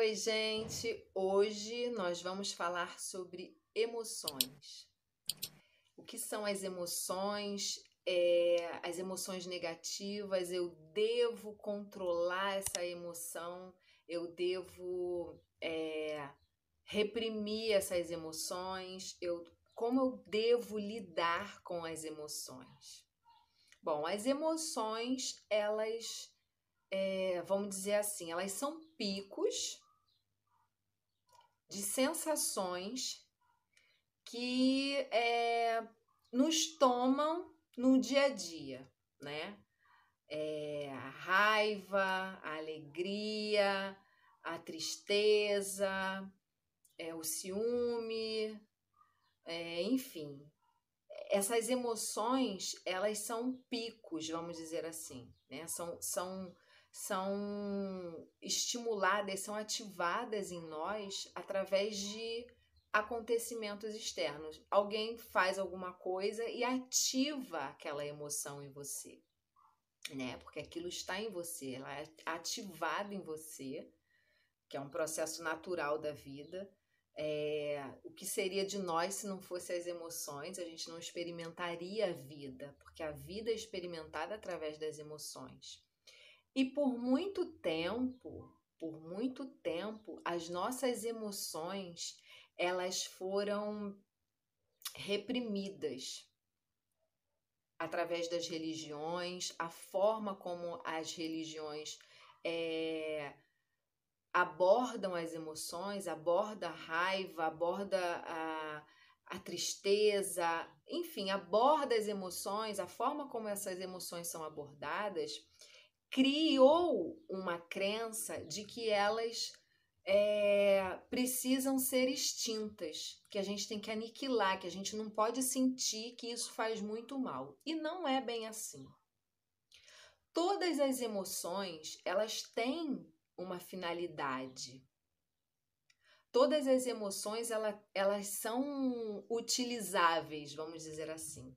Oi, gente! Hoje nós vamos falar sobre emoções. O que são as emoções? As emoções negativas, eu devo controlar essa emoção, eu devo reprimir essas emoções, como eu devo lidar com as emoções? Bom, as emoções, elas, vamos dizer assim, elas são picos de sensações que nos tomam no dia a dia, né? A raiva, a alegria, a tristeza, o ciúme, enfim. Essas emoções, elas são picos, vamos dizer assim, né? São estimuladas, são ativadas em nós através de acontecimentos externos. Alguém faz alguma coisa e ativa aquela emoção em você, né? Porque aquilo está em você, ela é ativada em você, que é um processo natural da vida. O que seria de nós se não fossem as emoções? A gente não experimentaria a vida, porque a vida é experimentada através das emoções. E por muito tempo, as nossas emoções, elas foram reprimidas através das religiões, a forma como as religiões abordam as emoções, aborda a raiva, aborda a tristeza, enfim, aborda as emoções, a forma como essas emoções são abordadas, criou uma crença de que elas precisam ser extintas, que a gente tem que aniquilar, que a gente não pode sentir, que isso faz muito mal. E não é bem assim. Todas as emoções, elas têm uma finalidade. Todas as emoções, elas são utilizáveis, vamos dizer assim.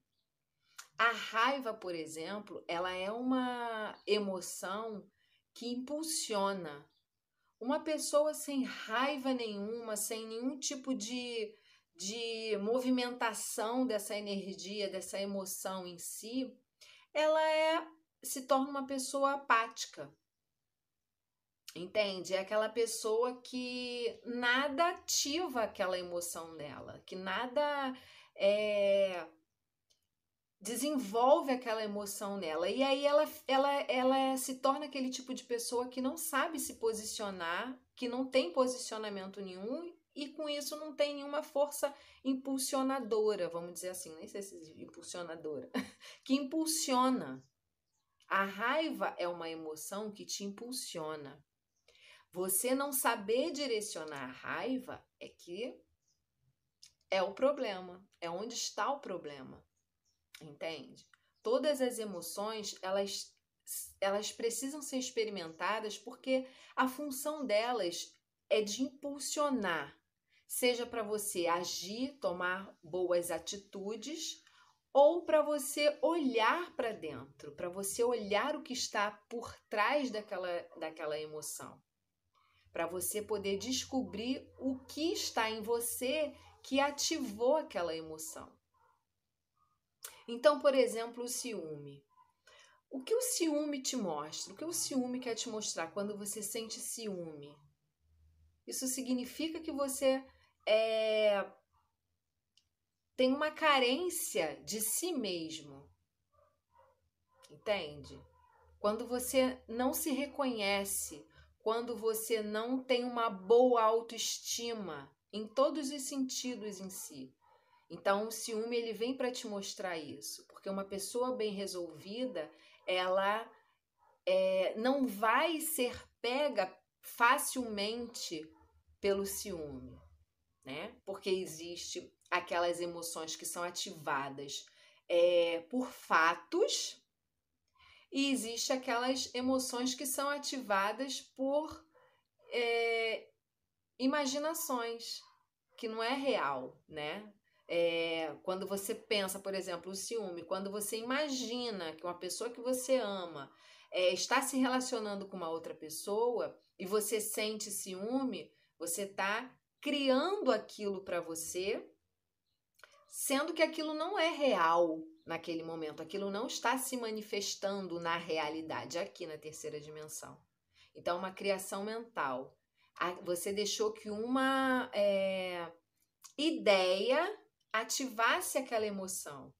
A raiva, por exemplo, ela é uma emoção que impulsiona. Uma pessoa sem raiva nenhuma, sem nenhum tipo de movimentação dessa energia, dessa emoção em si, ela se torna uma pessoa apática. Entende? É aquela pessoa que nada ativa aquela emoção dela, que nada desenvolve aquela emoção nela. E aí ela se torna aquele tipo de pessoa que não sabe se posicionar, que não tem posicionamento nenhum e com isso não tem nenhuma força impulsionadora, vamos dizer assim, nem sei se é impulsionadora, que impulsiona. A raiva é uma emoção que te impulsiona. Você não saber direcionar a raiva é que é o problema, é onde está o problema, entende? Todas as emoções, elas precisam ser experimentadas porque a função delas é de impulsionar, seja para você agir, tomar boas atitudes, ou para você olhar para dentro, para você olhar o que está por trás daquela emoção. Para você poder descobrir o que está em você que ativou aquela emoção. Então, por exemplo, o ciúme. O que o ciúme te mostra? O que o ciúme quer te mostrar quando você sente ciúme? Isso significa que você tem uma carência de si mesmo. Entende? Quando você não se reconhece, quando você não tem uma boa autoestima em todos os sentidos em si. Então, o ciúme ele vem para te mostrar isso, porque uma pessoa bem resolvida, ela não vai ser pega facilmente pelo ciúme, né? Porque existe aquelas emoções que são ativadas por fatos. E existe aquelas emoções que são ativadas por imaginações, que não é real, né? Quando você pensa, por exemplo, o ciúme, quando você imagina que uma pessoa que você ama está se relacionando com uma outra pessoa e você sente ciúme, você está criando aquilo para você, sendo que aquilo não é real naquele momento, aquilo não está se manifestando na realidade, aqui na terceira dimensão. Então, uma criação mental. Você deixou que uma ideia ativasse aquela emoção.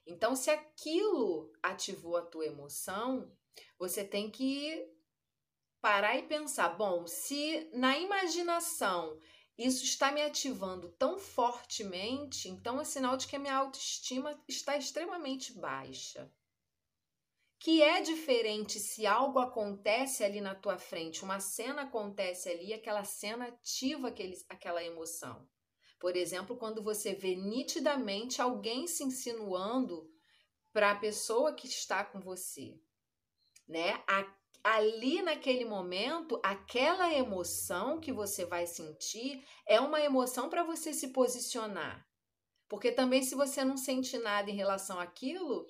Então, se aquilo ativou a tua emoção, você tem que parar e pensar, bom, se na imaginação isso está me ativando tão fortemente, então é sinal de que a minha autoestima está extremamente baixa. Que é diferente se algo acontece ali na tua frente, uma cena acontece ali, aquela cena ativa aquela emoção. Por exemplo, quando você vê nitidamente alguém se insinuando para a pessoa que está com você, né? Ali naquele momento, aquela emoção que você vai sentir é uma emoção para você se posicionar. Porque também se você não sente nada em relação àquilo,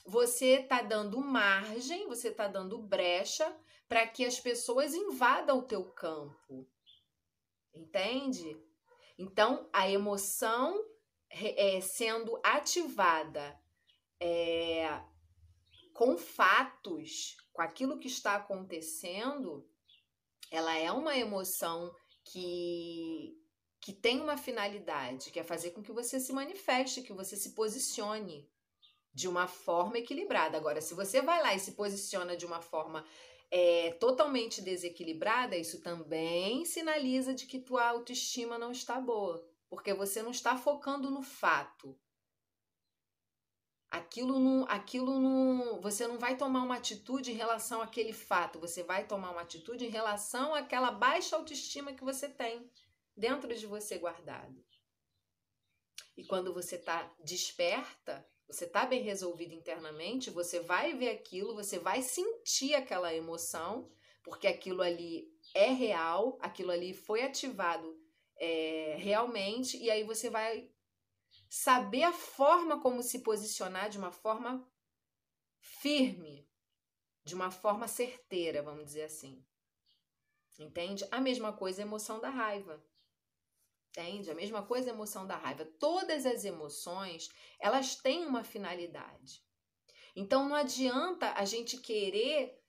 você está dando margem, você está dando brecha para que as pessoas invadam o teu campo. Entende? Então, a emoção sendo ativada com fatos, com aquilo que está acontecendo, ela é uma emoção que tem uma finalidade, que é fazer com que você se manifeste, que você se posicione de uma forma equilibrada. Agora, se você vai lá e se posiciona de uma forma totalmente desequilibrada, isso também sinaliza de que tua autoestima não está boa, porque você não está focando no fato. Você não vai tomar uma atitude em relação àquele fato, você vai tomar uma atitude em relação àquela baixa autoestima que você tem dentro de você guardado. E quando você está desperta, você está bem resolvido internamente, você vai ver aquilo, você vai sentir aquela emoção, porque aquilo ali é real, aquilo ali foi ativado realmente, e aí você vai saber a forma como se posicionar de uma forma firme, de uma forma certeira, vamos dizer assim. Entende? A mesma coisa é a emoção da raiva. Entende? A mesma coisa é a emoção da raiva. Todas as emoções, elas têm uma finalidade. Então, não adianta a gente querer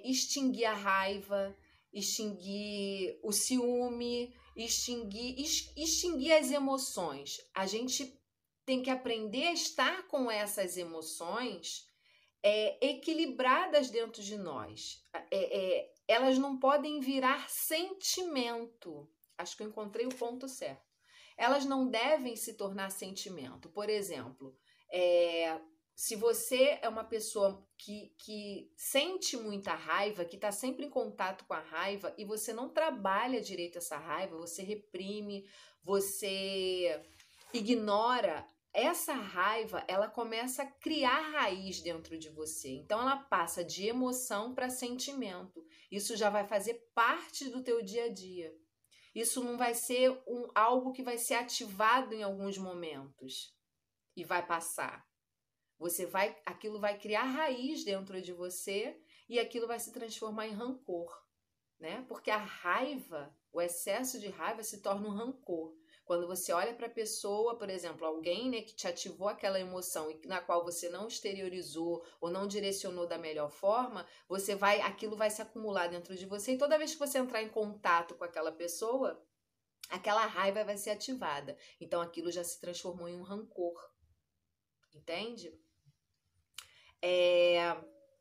extinguir a raiva, extinguir o ciúme, extinguir as emoções. A gente tem que aprender a estar com essas emoções equilibradas dentro de nós. Elas não podem virar sentimento. Acho que eu encontrei o ponto certo. Elas não devem se tornar sentimento. Por exemplo, se você é uma pessoa que sente muita raiva, que está sempre em contato com a raiva e você não trabalha direito essa raiva, você reprime, você ignora, essa raiva, ela começa a criar raiz dentro de você. Então, ela passa de emoção para sentimento. Isso já vai fazer parte do teu dia a dia. Isso não vai ser algo que vai ser ativado em alguns momentos e vai passar. Aquilo vai criar raiz dentro de você e aquilo vai se transformar em rancor, né? Porque a raiva, o excesso de raiva se torna um rancor. Quando você olha para a pessoa, por exemplo, alguém, né, que te ativou aquela emoção e na qual você não exteriorizou ou não direcionou da melhor forma, aquilo vai se acumular dentro de você e toda vez que você entrar em contato com aquela pessoa, aquela raiva vai ser ativada. Então aquilo já se transformou em um rancor. Entende?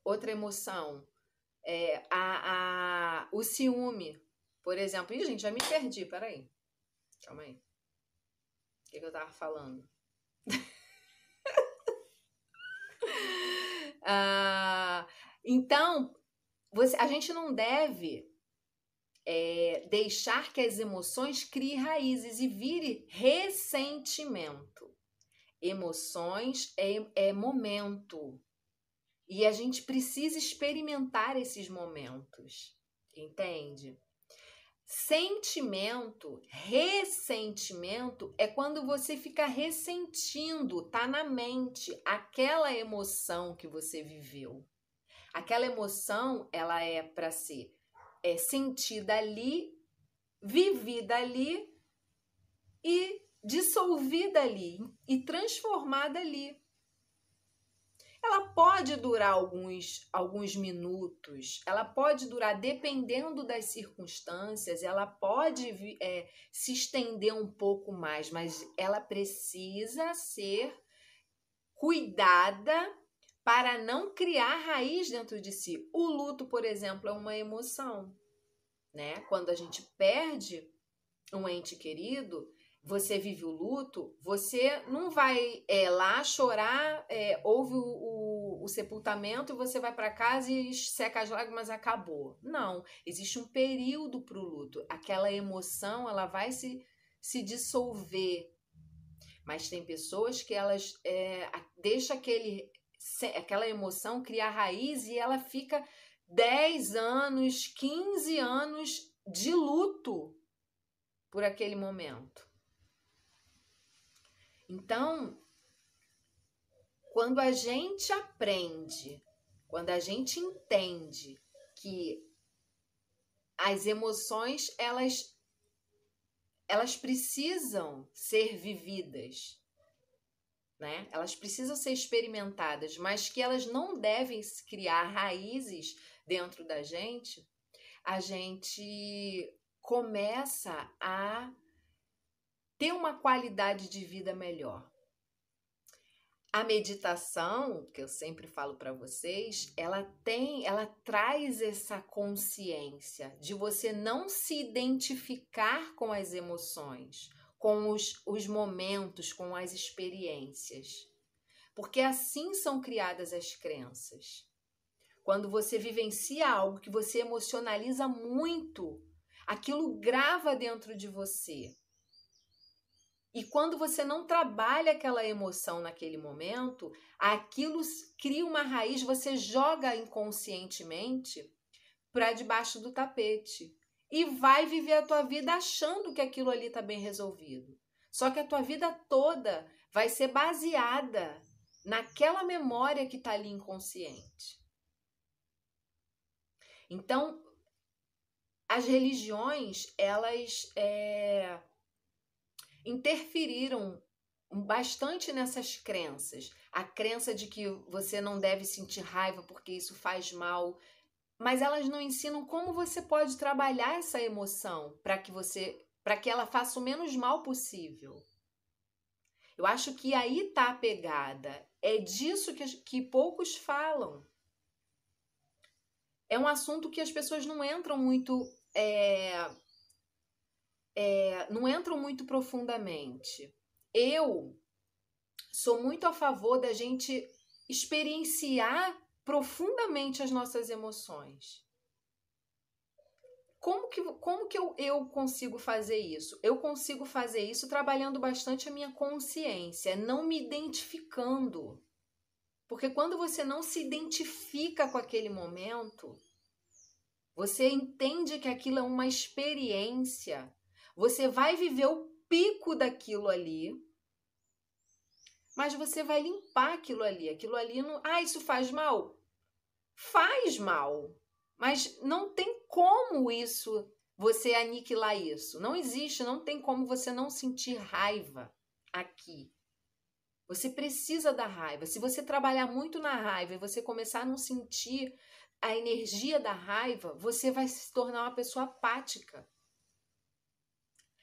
Outra emoção, o ciúme, por exemplo. Ih, gente, já me perdi, peraí. Calma aí. O que eu tava falando? Então, a gente não deve deixar que as emoções criem raízes e vire ressentimento. Emoções é momento. E a gente precisa experimentar esses momentos. Entende? Sentimento, ressentimento é quando você fica ressentindo, tá na mente, aquela emoção que você viveu. Aquela emoção, ela é para ser sentida ali, vivida ali e dissolvida ali e transformada ali. Ela pode durar alguns minutos, ela pode durar, dependendo das circunstâncias, ela pode se estender um pouco mais, mas ela precisa ser cuidada para não criar raiz dentro de si. O luto, por exemplo, é uma emoção, né? Quando a gente perde um ente querido, você vive o luto, você não vai lá chorar, ouve o sepultamento e você vai para casa e seca as lágrimas, acabou. Não, existe um período para o luto. Aquela emoção, ela vai se dissolver. Mas tem pessoas que elas deixam aquela emoção criar raiz e ela fica 10 anos, 15 anos de luto por aquele momento. Então, quando a gente aprende, quando a gente entende que as emoções, elas precisam ser vividas, né? Elas precisam ser experimentadas, mas que elas não devem criar raízes dentro da gente, a gente começa a ter uma qualidade de vida melhor. A meditação, que eu sempre falo para vocês, ela traz essa consciência de você não se identificar com as emoções, com os momentos, com as experiências. Porque assim são criadas as crenças. Quando você vivencia algo que você emocionaliza muito, aquilo grava dentro de você. E quando você não trabalha aquela emoção naquele momento, aquilo cria uma raiz, você joga inconscientemente para debaixo do tapete. E vai viver a tua vida achando que aquilo ali está bem resolvido. Só que a tua vida toda vai ser baseada naquela memória que está ali inconsciente. Então, as religiões, elas interferiram bastante nessas crenças. A crença de que você não deve sentir raiva porque isso faz mal, mas elas não ensinam como você pode trabalhar essa emoção para que ela faça o menos mal possível. Eu acho que aí está a pegada. É disso que poucos falam. É um assunto que as pessoas não entram muito profundamente. Eu sou muito a favor da gente experienciar profundamente as nossas emoções. Como que eu consigo fazer isso? Eu consigo fazer isso trabalhando bastante a minha consciência, não me identificando. Porque quando você não se identifica com aquele momento, você entende que aquilo é uma experiência. Você vai viver o pico daquilo ali, mas você vai limpar aquilo ali. Aquilo ali não... isso faz mal? Faz mal. Mas não tem como você aniquilar isso. Não existe, não tem como você não sentir raiva aqui. Você precisa da raiva. Se você trabalhar muito na raiva e você começar a não sentir a energia da raiva, você vai se tornar uma pessoa apática.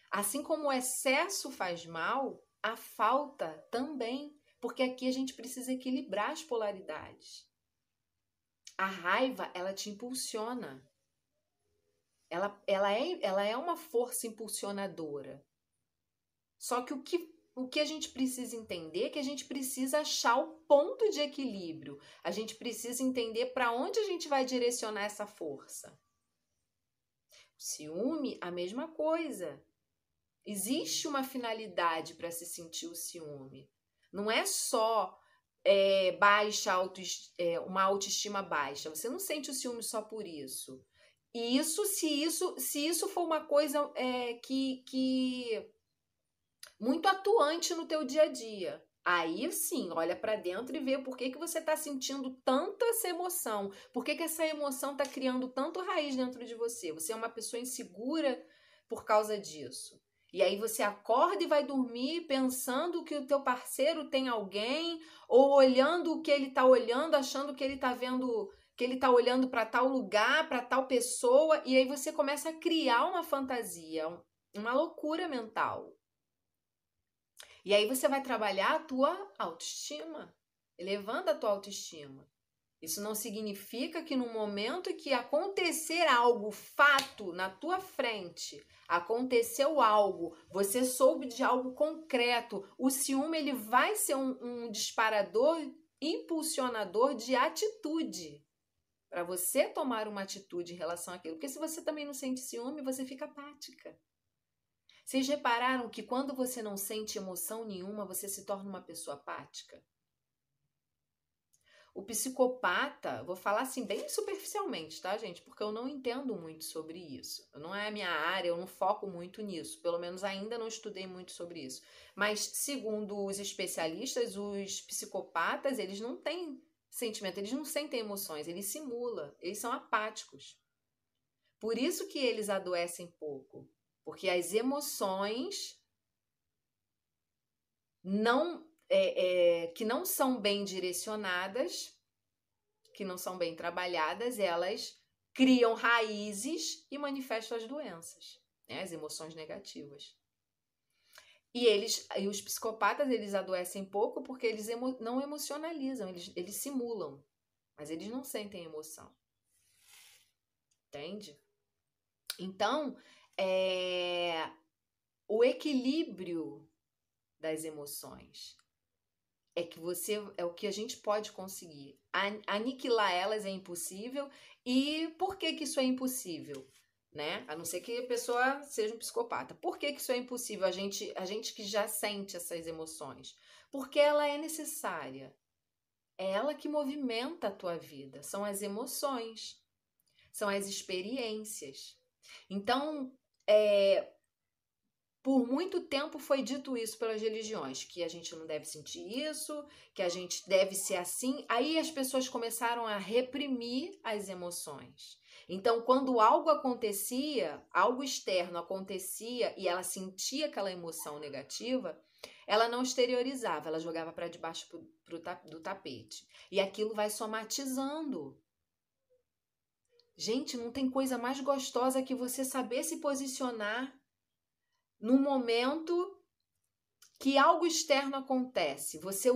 Assim como o excesso faz mal, a falta também, porque aqui a gente precisa equilibrar as polaridades. A raiva, ela te impulsiona. Ela é uma força impulsionadora. Só que o que a gente precisa entender é que a gente precisa achar o ponto de equilíbrio. A gente precisa entender para onde a gente vai direcionar essa força. O ciúme, a mesma coisa. Existe uma finalidade para se sentir o ciúme. Não é só uma autoestima baixa. Você não sente o ciúme só por isso. E se isso for uma coisa que muito atuante no teu dia a dia. Aí sim, olha para dentro e vê por que que você está sentindo tanta essa emoção. Por que que essa emoção está criando tanto raiz dentro de você? Você é uma pessoa insegura por causa disso. E aí você acorda e vai dormir pensando que o teu parceiro tem alguém, ou olhando o que ele está olhando, achando que ele está vendo, que ele está olhando para tal lugar, para tal pessoa, e aí você começa a criar uma fantasia, uma loucura mental. E aí você vai trabalhar a tua autoestima, elevando a tua autoestima. Isso não significa que no momento que acontecer algo, fato, na tua frente, aconteceu algo, você soube de algo concreto, o ciúme ele vai ser um disparador, impulsionador de atitude, para você tomar uma atitude em relação àquilo. Porque se você também não sente ciúme, você fica apática. Vocês repararam que quando você não sente emoção nenhuma, você se torna uma pessoa apática? O psicopata, vou falar assim bem superficialmente, tá, gente? Porque eu não entendo muito sobre isso. Não é a minha área, eu não foco muito nisso. Pelo menos ainda não estudei muito sobre isso. Mas, segundo os especialistas, os psicopatas, eles não têm sentimento, eles não sentem emoções, eles simulam, eles são apáticos. Por isso que eles adoecem pouco. Porque as emoções que não são bem direcionadas, que não são bem trabalhadas, elas criam raízes e manifestam as doenças, né? As emoções negativas. E os psicopatas, eles adoecem pouco porque eles não emocionalizam, eles simulam, mas eles não sentem emoção. Entende? Então, o equilíbrio das emoções é o que a gente pode conseguir. Aniquilar elas é impossível. E por que que isso é impossível? Né? A não ser que a pessoa seja um psicopata. Por que que isso é impossível? A gente que já sente essas emoções. Porque ela é necessária. É ela que movimenta a tua vida. São as emoções. São as experiências. Então, por muito tempo foi dito isso pelas religiões, que a gente não deve sentir isso, que a gente deve ser assim. Aí as pessoas começaram a reprimir as emoções. Então, quando algo acontecia, algo externo acontecia e ela sentia aquela emoção negativa, ela não exteriorizava, ela jogava para debaixo do tapete. E aquilo vai somatizando. Gente, não tem coisa mais gostosa que você saber se posicionar no momento que algo externo acontece, você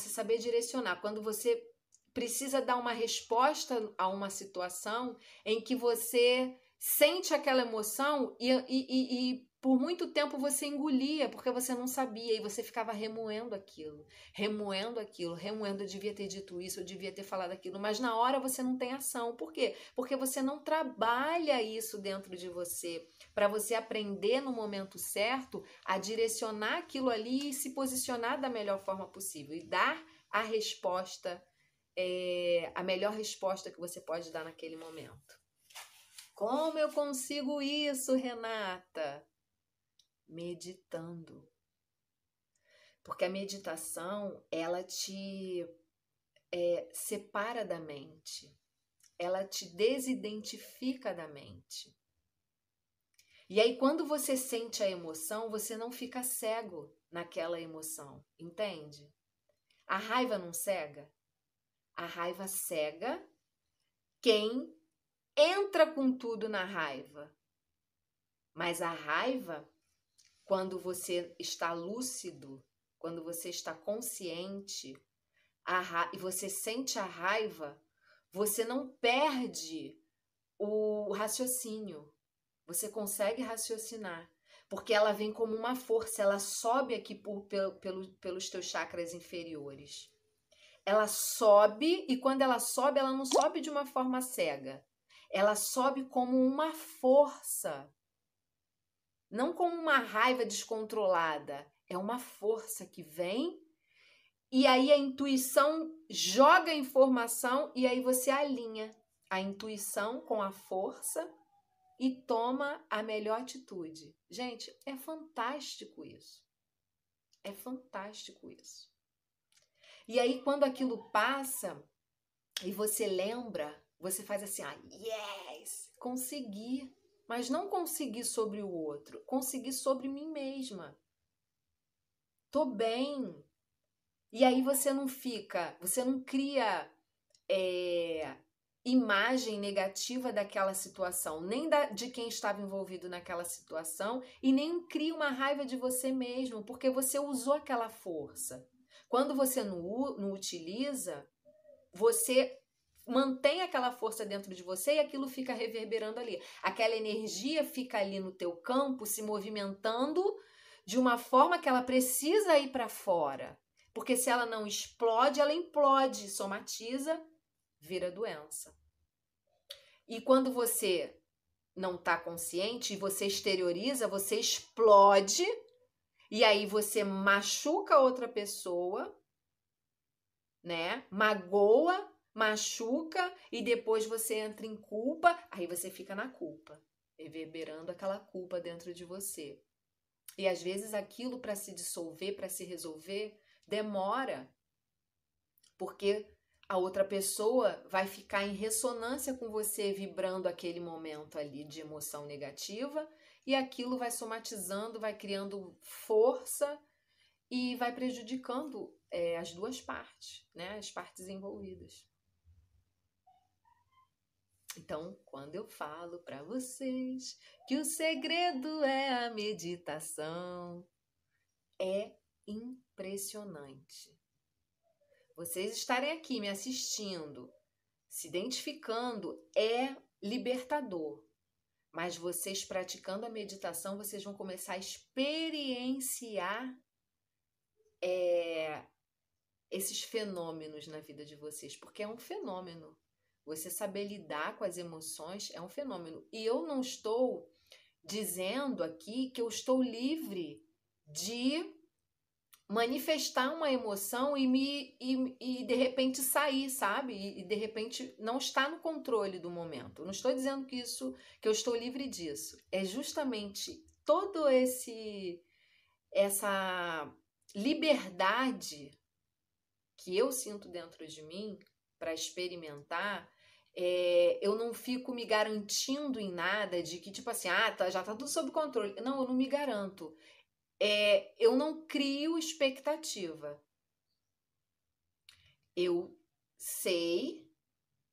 saber direcionar, quando você precisa dar uma resposta a uma situação em que você sente aquela emoção e por muito tempo você engolia, porque você não sabia, e você ficava remoendo aquilo, remoendo, eu devia ter dito isso, eu devia ter falado aquilo, mas na hora você não tem ação. Por quê? Porque você não trabalha isso dentro de você, para você aprender no momento certo a direcionar aquilo ali e se posicionar da melhor forma possível e dar a resposta, a melhor resposta que você pode dar naquele momento. Como eu consigo isso, Renata? Meditando. Porque a meditação, ela te separa da mente. Ela te desidentifica da mente. E aí, quando você sente a emoção, você não fica cego naquela emoção, entende? A raiva não cega? A raiva cega quem entra com tudo na raiva. Mas a raiva, quando você está lúcido, quando você está consciente, e você sente a raiva, você não perde o raciocínio. Você consegue raciocinar, porque ela vem como uma força, ela sobe aqui pelos teus chakras inferiores. Ela sobe, e quando ela sobe, ela não sobe de uma forma cega. Ela sobe como uma força, não como uma raiva descontrolada. É uma força que vem, e aí a intuição joga a informação, e aí você alinha a intuição com a força e toma a melhor atitude. Gente, é fantástico isso. É fantástico isso. E aí, quando aquilo passa e você lembra, você faz assim, yes, consegui. Mas não consegui sobre o outro, consegui sobre mim mesma. Tô bem. E aí você não cria imagem negativa daquela situação, nem de quem estava envolvido naquela situação, e nem cria uma raiva de você mesmo, porque você usou aquela força. Quando você não utiliza, você mantém aquela força dentro de você e aquilo fica reverberando ali. Aquela energia fica ali no teu campo, se movimentando de uma forma que ela precisa ir para fora. Porque se ela não explode, ela implode, somatiza, vira doença. E quando você não está consciente e você exterioriza, você explode e aí você machuca outra pessoa, né? Magoa, machuca e depois você entra em culpa, aí você fica na culpa, reverberando aquela culpa dentro de você. E às vezes aquilo para se dissolver, para se resolver, demora, porque a outra pessoa vai ficar em ressonância com você, vibrando aquele momento ali de emoção negativa, e aquilo vai somatizando, vai criando força e vai prejudicando as duas partes, né? As partes envolvidas. Então, quando eu falo para vocês que o segredo é a meditação, é impressionante. Vocês estarem aqui me assistindo, se identificando, é libertador. Mas vocês praticando a meditação, vocês vão começar a experienciar esses fenômenos na vida de vocês, porque é um fenômeno. Você saber lidar com as emoções é um fenômeno. E eu não estou dizendo aqui que eu estou livre de manifestar uma emoção e de repente sair, sabe? E de repente não estar no controle do momento. Eu não estou dizendo que eu estou livre disso. É justamente todo essa liberdade que eu sinto dentro de mim para experimentar. Eu não fico me garantindo em nada de que, tipo assim, já tá tudo sob controle. Não, eu não me garanto. Eu não crio expectativa. Eu sei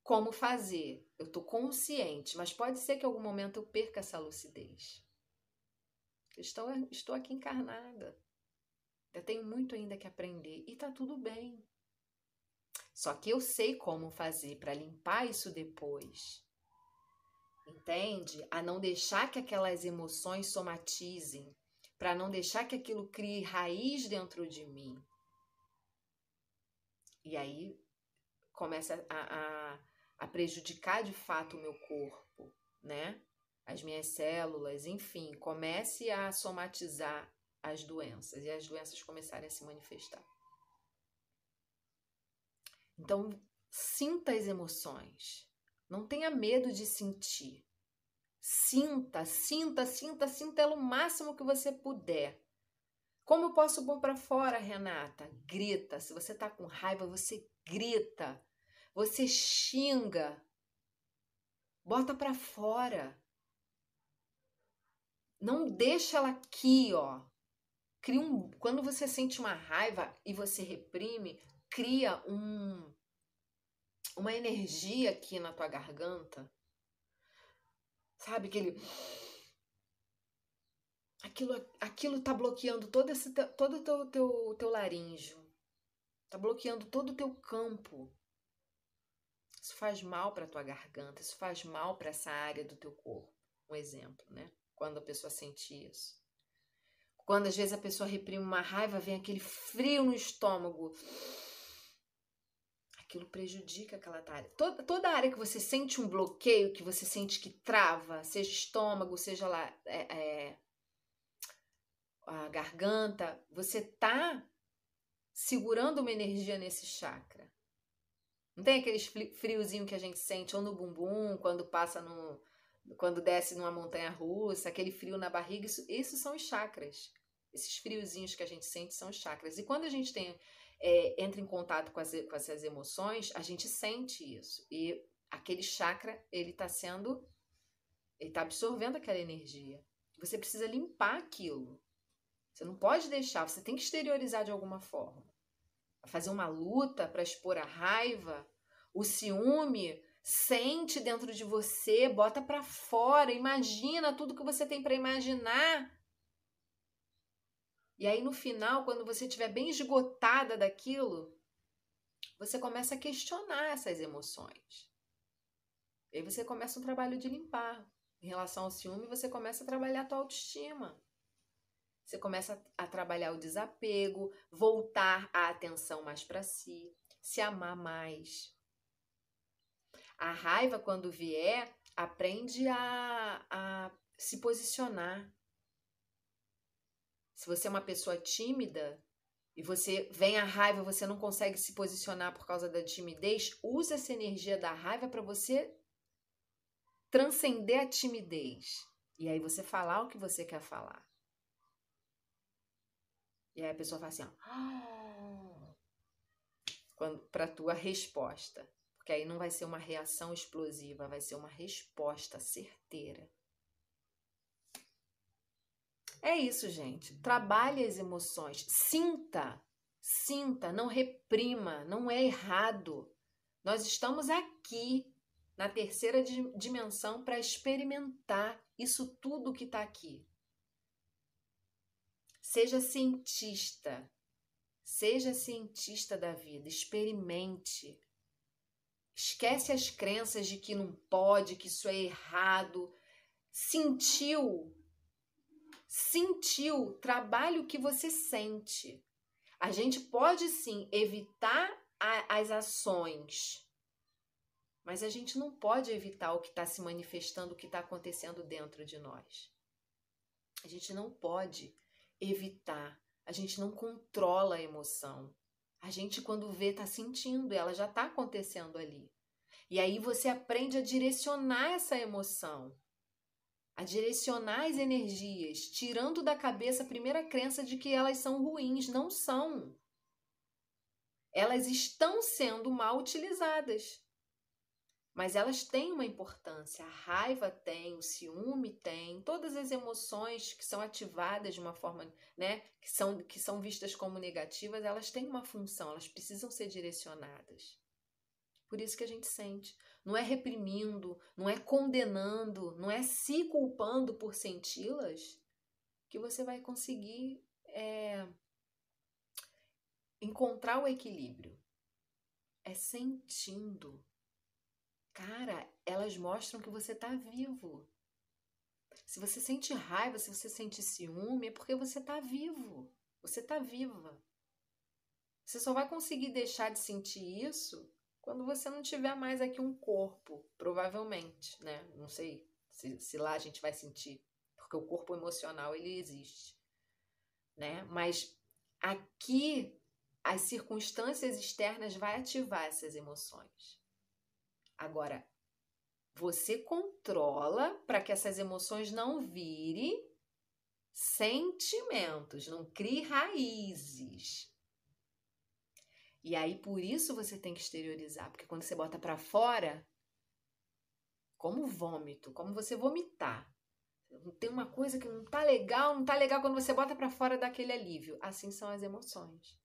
como fazer. Eu tô consciente, mas pode ser que em algum momento eu perca essa lucidez. Estou aqui encarnada. Eu tenho muito ainda que aprender e tá tudo bem. Só que eu sei como fazer para limpar isso depois. Entende? A não deixar que aquelas emoções somatizem, para não deixar que aquilo crie raiz dentro de mim. E aí começa a prejudicar de fato o meu corpo, né? As minhas células, enfim, comece a somatizar as doenças e as doenças começarem a se manifestar. Então, sinta as emoções. Não tenha medo de sentir. Sinta ela o máximo que você puder. Como eu posso pôr para fora, Renata? Grita. Se você tá com raiva, você grita. Você xinga. Bota para fora. Não deixa ela aqui, ó. Quando você sente uma raiva e você reprime, cria uma energia aqui na tua garganta. Sabe aquilo tá bloqueando todo o teu laríngeo. Tá bloqueando todo o teu campo. Isso faz mal para tua garganta, isso faz mal para essa área do teu corpo. Um exemplo, né? Quando a pessoa sente isso. Quando às vezes a pessoa reprime uma raiva, vem aquele frio no estômago. Aquilo prejudica aquela área. Toda área que você sente um bloqueio, que você sente que trava, seja estômago, seja lá a garganta, você tá segurando uma energia nesse chakra. Não tem aqueles friozinho que a gente sente ou no bumbum, quando desce numa montanha russa, aquele frio na barriga, isso são os chakras. Esses friozinhos que a gente sente são os chakras. E quando a gente tem entra em contato com essas emoções, a gente sente isso. E aquele chakra, ele tá absorvendo aquela energia. Você precisa limpar aquilo. Você não pode deixar, você tem que exteriorizar de alguma forma. Fazer uma luta para expor a raiva, o ciúme, sente dentro de você, bota para fora, imagina tudo que você tem para imaginar. E aí no final, quando você estiver bem esgotada daquilo, você começa a questionar essas emoções. E aí você começa um trabalho de limpar. Em relação ao ciúme, você começa a trabalhar a tua autoestima. Você começa a trabalhar o desapego, voltar a atenção mais para si, se amar mais. A raiva, quando vier, aprende a se posicionar. Se você é uma pessoa tímida e você vem a raiva, você não consegue se posicionar por causa da timidez, usa essa energia da raiva para você transcender a timidez. E aí você falar o que você quer falar. E aí a pessoa fala assim, para a tua resposta. Porque aí não vai ser uma reação explosiva, vai ser uma resposta certeira. É isso, gente. Trabalhe as emoções. Sinta, não reprima, não é errado. Nós estamos aqui na terceira dimensão para experimentar isso tudo que está aqui. Seja cientista da vida, experimente. Esquece as crenças de que não pode, que isso é errado. Sentiu, trabalhe o que você sente. A gente pode sim evitar as ações, mas a gente não pode evitar o que está se manifestando, o que está acontecendo dentro de nós. A gente não pode evitar, a gente não controla a emoção. A gente, quando vê, está sentindo, ela já está acontecendo ali. E aí você aprende a direcionar essa emoção, a direcionar as energias, tirando da cabeça a primeira crença de que elas são ruins. Não são. Elas estão sendo mal utilizadas. Mas elas têm uma importância. A raiva tem, o ciúme tem, todas as emoções que são ativadas de uma forma, né, que são vistas como negativas, elas têm uma função, elas precisam ser direcionadas. Por isso que a gente sente. Não é reprimindo, não é condenando, não é se culpando por senti-las que você vai conseguir encontrar o equilíbrio. É sentindo. Cara, elas mostram que você está vivo. Se você sente raiva, se você sente ciúme, é porque você está vivo. Você está viva. Você só vai conseguir deixar de sentir isso quando você não tiver mais aqui um corpo, provavelmente, né? Não sei se lá a gente vai sentir, porque o corpo emocional, ele existe, né? Mas aqui, as circunstâncias externas vão ativar essas emoções. Agora, você controla para que essas emoções não virem sentimentos, não crie raízes. E aí, por isso você tem que exteriorizar, porque quando você bota para fora, como vômito, como você vomitar. Tem uma coisa que não tá legal quando você bota para fora daquele alívio. Assim são as emoções.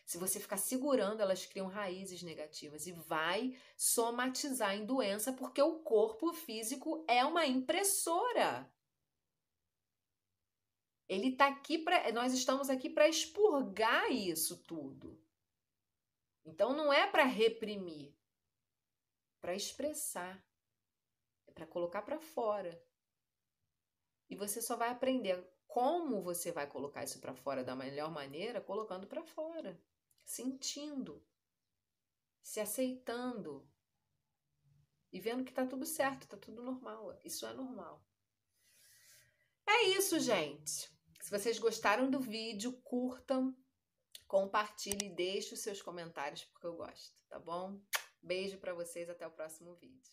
Se você ficar segurando, elas criam raízes negativas e vai somatizar em doença, porque o corpo físico é uma impressora. Ele tá aqui nós estamos aqui para expurgar isso tudo. Então não é para reprimir, para expressar, é para colocar para fora. E você só vai aprender como você vai colocar isso para fora da melhor maneira, colocando para fora, sentindo, se aceitando e vendo que tá tudo certo, tá tudo normal. Isso é normal. É isso, gente. Se vocês gostaram do vídeo, curtam, compartilhem e deixem os seus comentários porque eu gosto, tá bom? Beijo para vocês, até o próximo vídeo.